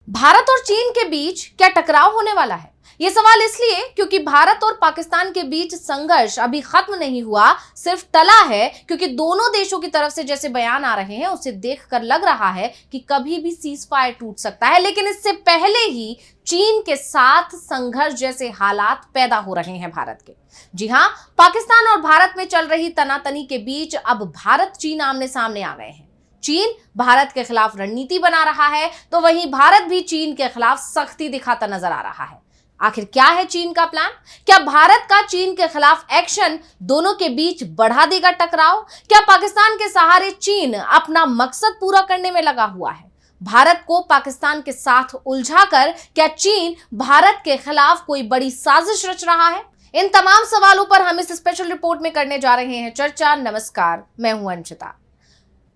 भारत और चीन के बीच क्या टकराव होने वाला है? ये सवाल इसलिए क्योंकि भारत और पाकिस्तान के बीच संघर्ष अभी खत्म नहीं हुआ, सिर्फ टला है। क्योंकि दोनों देशों की तरफ से जैसे बयान आ रहे हैं, उसे देखकर लग रहा है कि कभी भी सीज फायर टूट सकता है। लेकिन इससे पहले ही चीन के साथ संघर्ष जैसे हालात पैदा हो रहे हैं भारत के। जी हां, पाकिस्तान और भारत में चल रही तनातनी के बीच अब भारत चीन आमने सामने आ गए हैं। चीन भारत के खिलाफ रणनीति बना रहा है, तो वहीं भारत भी चीन के खिलाफ सख्ती दिखाता नजर आ रहा है। आखिर क्या है चीन का प्लान? क्या भारत का चीन के खिलाफ एक्शन दोनों के बीच बढ़ा देगा टकराव? क्या पाकिस्तान के सहारे चीन अपना मकसद पूरा करने में लगा हुआ है? भारत को पाकिस्तान के साथ उलझाकर क्या चीन भारत के खिलाफ कोई बड़ी साजिश रच रहा है? इन तमाम सवालों पर हम इस स्पेशल रिपोर्ट में करने जा रहे हैं चर्चा। नमस्कार, मैं हूं अंशिता।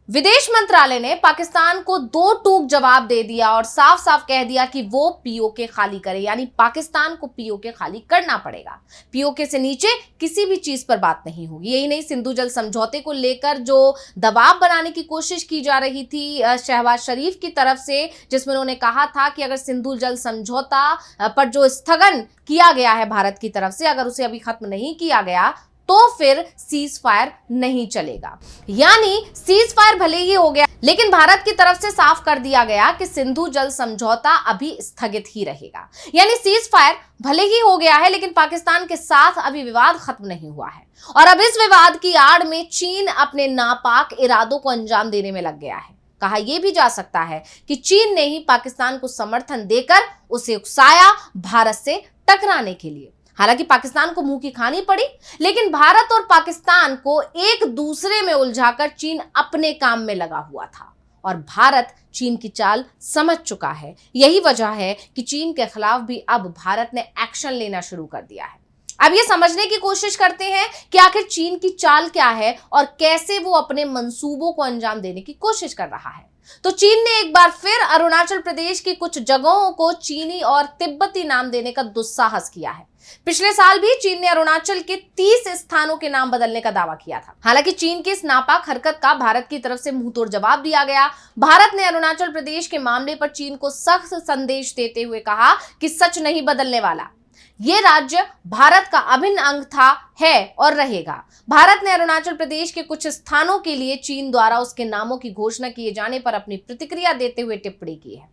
विदेश मंत्रालय ने पाकिस्तान को दो टूक जवाब दे दिया और साफ साफ कह दिया कि वो पीओके खाली करे, यानी पाकिस्तान को पीओके खाली करना पड़ेगा। पीओके से नीचे किसी भी चीज पर बात नहीं होगी। यही नहीं, सिंधु जल समझौते को लेकर जो दबाव बनाने की कोशिश की जा रही थी शहबाज शरीफ की तरफ से, जिसमें उन्होंने कहा था कि अगर सिंधु जल समझौता पर जो स्थगन किया गया है भारत की तरफ से, अगर उसे अभी खत्म नहीं किया गया तो फिर सीज फायर नहीं चलेगा। यानी सीज फायर भले ही हो गया, लेकिन भारत की तरफ से साफ कर दिया गया कि सिंधु जल समझौता अभी स्थगित ही रहेगा। यानी सीज फायर भले ही हो गया है, लेकिन पाकिस्तान के साथ अभी विवाद खत्म नहीं हुआ है। और अब इस विवाद की आड़ में चीन अपने नापाक इरादों को अंजाम देने में लग गया है। कहा यह भी जा सकता है कि चीन ने ही पाकिस्तान को समर्थन देकर उसे उकसाया भारत से टकराने के लिए। हालांकि पाकिस्तान को मुंह की खानी पड़ी, लेकिन भारत और पाकिस्तान को एक दूसरे में उलझाकर चीन अपने काम में लगा हुआ था और भारत चीन की चाल समझ चुका है। यही वजह है कि चीन के खिलाफ भी अब भारत ने एक्शन लेना शुरू कर दिया है। अब ये समझने की कोशिश करते हैं कि आखिर चीन की चाल क्या है और कैसे वो अपने मंसूबों को अंजाम देने की कोशिश कर रहा है। तो चीन ने एक बार फिर अरुणाचल प्रदेश की कुछ जगहों को चीनी और तिब्बती नाम देने का दुस्साहस किया है। पिछले साल भी चीन ने अरुणाचल के 30 स्थानों के नाम बदलने का दावा किया था। हालांकि चीन की इस नापाक हरकत का भारत की तरफ से मुंहतोड़ जवाब दिया गया। भारत ने अरुणाचल प्रदेश के मामले पर चीन को सख्त संदेश देते हुए कहा कि सच नहीं बदलने वाला, ये राज्य भारत का अभिन्न अंग था, है और रहेगा। भारत ने अरुणाचल प्रदेश के कुछ स्थानों के लिए चीन द्वारा उसके नामों की घोषणा किए जाने पर अपनी प्रतिक्रिया देते हुए टिप्पणी की है।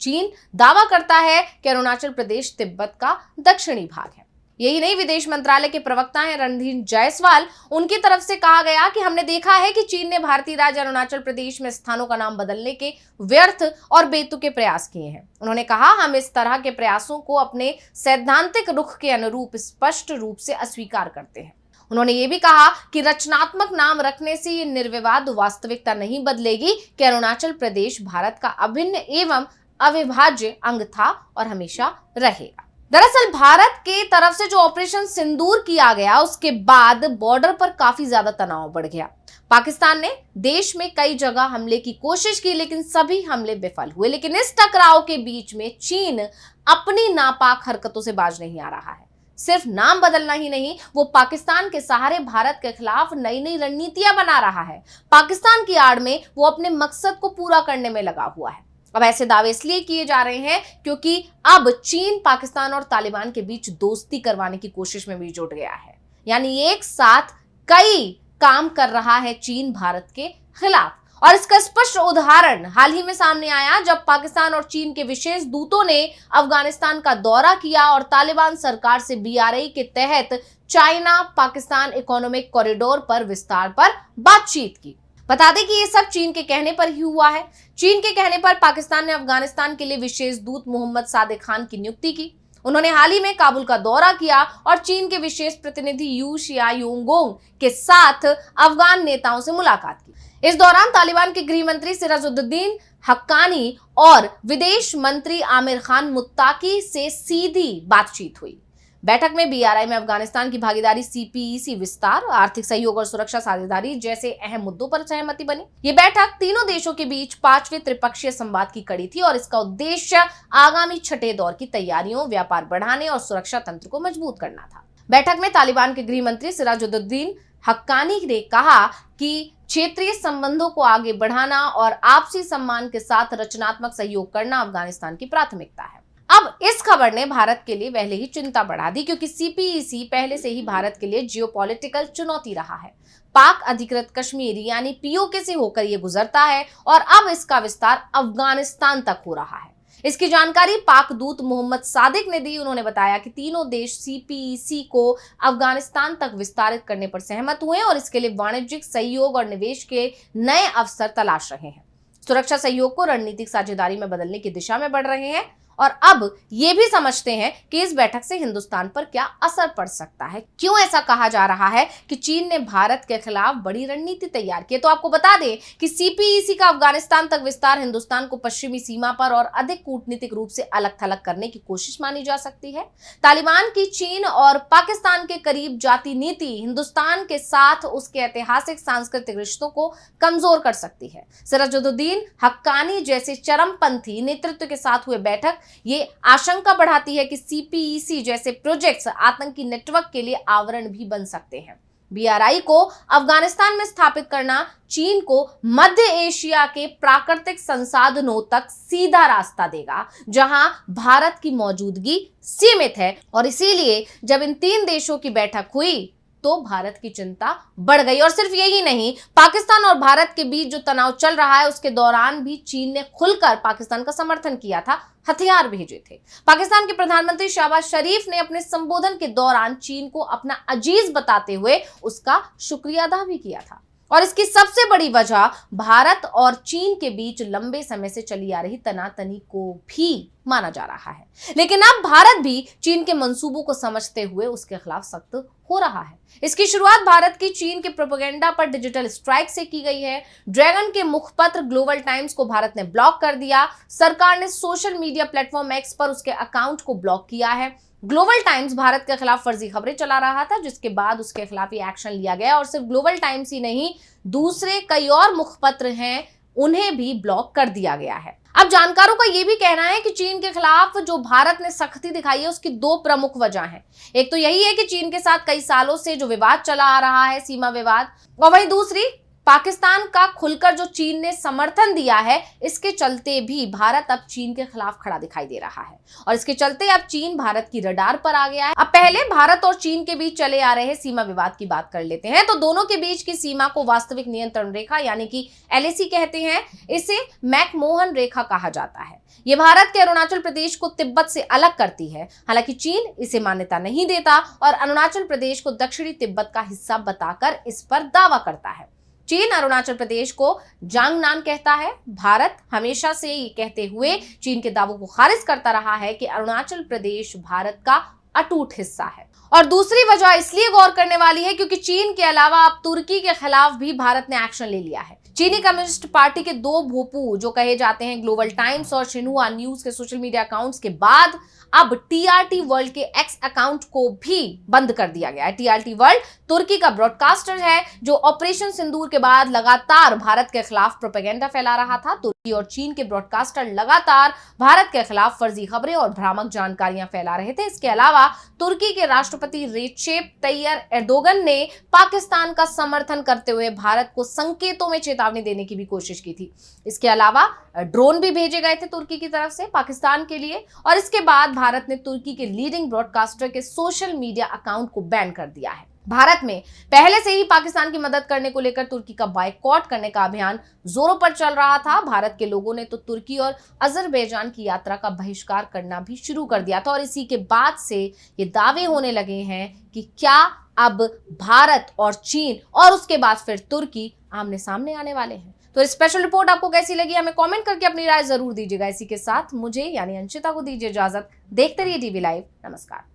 चीन दावा करता है कि अरुणाचल प्रदेश तिब्बत का दक्षिणी भाग है। यही नहीं, विदेश मंत्रालय के प्रवक्ता हैं रणधीर जायसवाल, उनकी तरफ से कहा गया कि हमने देखा है कि चीन ने भारतीय राज्य अरुणाचल प्रदेश में स्थानों का नाम बदलने के व्यर्थ और बेतुके प्रयास किए हैं। उन्होंने कहा, हम इस तरह के प्रयासों को अपने सैद्धांतिक रुख के अनुरूप स्पष्ट रूप से अस्वीकार करते हैं। उन्होंने ये भी कहा कि रचनात्मक नाम रखने से ये निर्विवाद वास्तविकता नहीं बदलेगी कि अरुणाचल प्रदेश भारत का अभिन्न एवं अविभाज्य अंग था और हमेशा रहेगा। दरअसल भारत के तरफ से जो ऑपरेशन सिंदूर किया गया, उसके बाद बॉर्डर पर काफी ज्यादा तनाव बढ़ गया। पाकिस्तान ने देश में कई जगह हमले की कोशिश की, लेकिन सभी हमले विफल हुए। लेकिन इस टकराव के बीच में चीन अपनी नापाक हरकतों से बाज नहीं आ रहा है। सिर्फ नाम बदलना ही नहीं, वो पाकिस्तान के सहारे भारत के खिलाफ नई नई रणनीतियां बना रहा है। पाकिस्तान की आड़ में वो अपने मकसद को पूरा करने में लगा हुआ है। अब ऐसे दावे इसलिए किए जा रहे हैं क्योंकि अब चीन पाकिस्तान और तालिबान के बीच दोस्ती करवाने की कोशिश में भी जुट गया है। यानी एक साथ कई काम कर रहा है चीन भारत के खिलाफ। और इसका स्पष्ट उदाहरण हाल ही में सामने आया, जब पाकिस्तान और चीन के विशेष दूतों ने अफगानिस्तान का दौरा किया और तालिबान सरकार से बीआरआई के तहत चाइना पाकिस्तान इकोनॉमिक कॉरिडोर पर विस्तार पर बातचीत की। बता दें कि ये सब चीन के कहने पर ही हुआ है। चीन के कहने पर पाकिस्तान ने अफगानिस्तान के लिए विशेष दूत मोहम्मद सादिक खान की नियुक्ति की। उन्होंने हाल ही में काबुल का दौरा किया और चीन के विशेष प्रतिनिधि यू शियाओंग के साथ अफगान नेताओं से मुलाकात की। इस दौरान तालिबान के गृह मंत्री सिराजुद्दीन हक्कानी और विदेश मंत्री आमिर खान मुत्ताकी से सीधी बातचीत हुई। बैठक में बीआरआई में अफगानिस्तान की भागीदारी, सीपीईसी विस्तार, आर्थिक सहयोग और सुरक्षा साझेदारी जैसे अहम मुद्दों पर सहमति बनी। ये बैठक तीनों देशों के बीच 5वें त्रिपक्षीय संवाद की कड़ी थी और इसका उद्देश्य आगामी छठे दौर की तैयारियों, व्यापार बढ़ाने और सुरक्षा तंत्र को मजबूत करना था। बैठक में तालिबान के गृह मंत्री सिराजुद्दीन हक्कानी ने कहा कि क्षेत्रीय संबंधों को आगे बढ़ाना और आपसी सम्मान के साथ रचनात्मक सहयोग करना अफगानिस्तान की प्राथमिकता है। अब इस खबर ने भारत के लिए पहले ही चिंता बढ़ा दी, क्योंकि सीपीईसी पहले से ही भारत के लिए जियोपॉलिटिकल चुनौती रहा है। पाक अधिकृत कश्मीर यानी पीओके से होकर यह गुजरता है और अब इसका विस्तार अफगानिस्तान तक हो रहा है। इसकी जानकारी पाक दूत मोहम्मद सादिक ने दी। उन्होंने बताया कि तीनों देश सीपीईसी को अफगानिस्तान तक विस्तारित करने पर सहमत हुए और इसके लिए वाणिज्यिक सहयोग और निवेश के नए अवसर तलाश रहे हैं। सुरक्षा सहयोग को रणनीतिक साझेदारी में बदलने की दिशा में बढ़ रहे हैं और अब ये भी समझते हैं कि इस बैठक से हिंदुस्तान पर क्या असर पड़ सकता है। क्यों ऐसा कहा जा रहा है कि चीन ने भारत के खिलाफ बड़ी रणनीति तैयार की है? तो आपको बता दें कि सीपीईसी का अफगानिस्तान तक विस्तार हिंदुस्तान को पश्चिमी सीमा पर और अधिक कूटनीतिक रूप से अलग थलग करने की कोशिश मानी जा सकती है। तालिबान की चीन और पाकिस्तान के करीब जाती नीति हिंदुस्तान के साथ उसके ऐतिहासिक सांस्कृतिक रिश्तों को कमजोर कर सकती है। सिराजुद्दीन हक्कानी जैसे चरमपंथी नेतृत्व के साथ हुए बैठक ये आशंका बढ़ाती है कि सीपीईसी जैसे प्रोजेक्ट्स आतंकी नेटवर्क के लिए आवरण भी बन सकते हैं। बीआरआई को अफगानिस्तान में स्थापित करना चीन को मध्य एशिया के प्राकृतिक संसाधनों तक सीधा रास्ता देगा, जहां भारत की मौजूदगी सीमित है। और इसीलिए जब इन तीन देशों की बैठक हुई तो भारत की चिंता बढ़ गई। और सिर्फ यही नहीं, पाकिस्तान और भारत के बीच जो तनाव चल रहा है उसके दौरान भी चीन ने खुलकर पाकिस्तान का समर्थन किया था, हथियार भेजे थे। पाकिस्तान के प्रधानमंत्री शहबाज शरीफ ने अपने संबोधन के दौरान चीन को अपना अजीज बताते हुए उसका शुक्रिया अदा भी किया था। और इसकी सबसे बड़ी वजह भारत और चीन के बीच लंबे समय से चली आ रही तनातनी को भी माना जा रहा है। लेकिन अब भारत भी चीन के मंसूबों को समझते हुए उसके खिलाफ सख्त हो रहा है। इसकी शुरुआत भारत की चीन के प्रोपेगेंडा पर डिजिटल स्ट्राइक से की गई है। ड्रैगन के मुखपत्र ग्लोबल टाइम्स को भारत ने ब्लॉक कर दिया। सरकार ने सोशल मीडिया प्लेटफॉर्म एक्स पर उसके अकाउंट को ब्लॉक किया है। ग्लोबल टाइम्स भारत के खिलाफ फर्जी खबरें चला रहा था, जिसके बाद उसके खिलाफ ये एक्शन लिया गया। और सिर्फ ग्लोबल टाइम्स ही नहीं, दूसरे कई और मुखपत्र हैं, उन्हें भी ब्लॉक कर दिया गया है। अब जानकारों का यह भी कहना है कि चीन के खिलाफ जो भारत ने सख्ती दिखाई है उसकी दो प्रमुख वजह हैं। एक तो यही है कि चीन के साथ कई सालों से जो विवाद चला आ रहा है, सीमा विवाद, और वहीं दूसरी पाकिस्तान का खुलकर जो चीन ने समर्थन दिया है, इसके चलते भी भारत अब चीन के खिलाफ खड़ा दिखाई दे रहा है। और इसके चलते अब चीन भारत की रडार पर आ गया है। अब पहले भारत और चीन के बीच चले आ रहे सीमा विवाद की बात कर लेते हैं। तो दोनों के बीच की सीमा को वास्तविक नियंत्रण रेखा यानी कि एलएसी कहते हैं। इसे मैकमोहन रेखा कहा जाता है। ये भारत के अरुणाचल प्रदेश को तिब्बत से अलग करती है। हालांकि चीन इसे मान्यता नहीं देता और अरुणाचल प्रदेश को दक्षिणी तिब्बत का हिस्सा बताकर इस पर दावा करता है। चीन अरुणाचल प्रदेश को जांगनान कहता है। भारत हमेशा से ये कहते हुए चीन के दावों को खारिज करता रहा है कि अरुणाचल प्रदेश भारत का अटूट हिस्सा है। और दूसरी वजह इसलिए गौर करने वाली है क्योंकि चीन के अलावा अब तुर्की के खिलाफ भी भारत ने एक्शन ले लिया है। चीनी कम्युनिस्ट पार्टी के दो भोपू जो कहे जाते हैं ग्लोबल टाइम्स और शिन्हुआ न्यूज के सोशल मीडिया अकाउंट्स के बाद अब टीआरटी वर्ल्ड के एक्स अकाउंट को भी बंद कर दिया गया है। टीआरटी वर्ल्ड तुर्की का ब्रॉडकास्टर है जो ऑपरेशन सिंदूर के बाद लगातार भारत के खिलाफ प्रोपेगेंडा फैला रहा था। तुर्की और चीन के ब्रॉडकास्टर लगातार भारत के खिलाफ फर्जी खबरें और भ्रामक जानकारियां फैला रहे थे। इसके अलावा तुर्की के राष्ट्रपति रेसेप तैयप एर्दोगन ने पाकिस्तान का समर्थन करते हुए भारत को संकेतों में चेतावनी देने की भी कोशिश की थी। इसके अलावा ड्रोन भी भेजे गए थे तुर्की की तरफ से पाकिस्तान के लिए। और इसके बाद भारत ने तुर्की के लीडिंग ब्रॉडकास्टर के सोशल मीडिया अकाउंट को बैन कर दिया है। भारत में पहले से ही पाकिस्तान की मदद करने को लेकर तुर्की का बायकॉट करने का अभियान जोरों पर चल रहा था। भारत के लोगों ने तो तुर्की और अजरबैजान की यात्रा का बहिष्कार करना भी शुरू कर दिया था। और इसी के बाद से ये दावे होने लगे हैं कि क्या अब भारत और चीन और उसके बाद फिर तुर्की आमने सामने आने वाले हैं। तो स्पेशल रिपोर्ट आपको कैसी लगी हमें कमेंट करके अपनी राय जरूर दीजिएगा। इसी के साथ मुझे यानी अंशिता को दीजिए इजाजत। देखते रहिए टीवी लाइव। नमस्कार।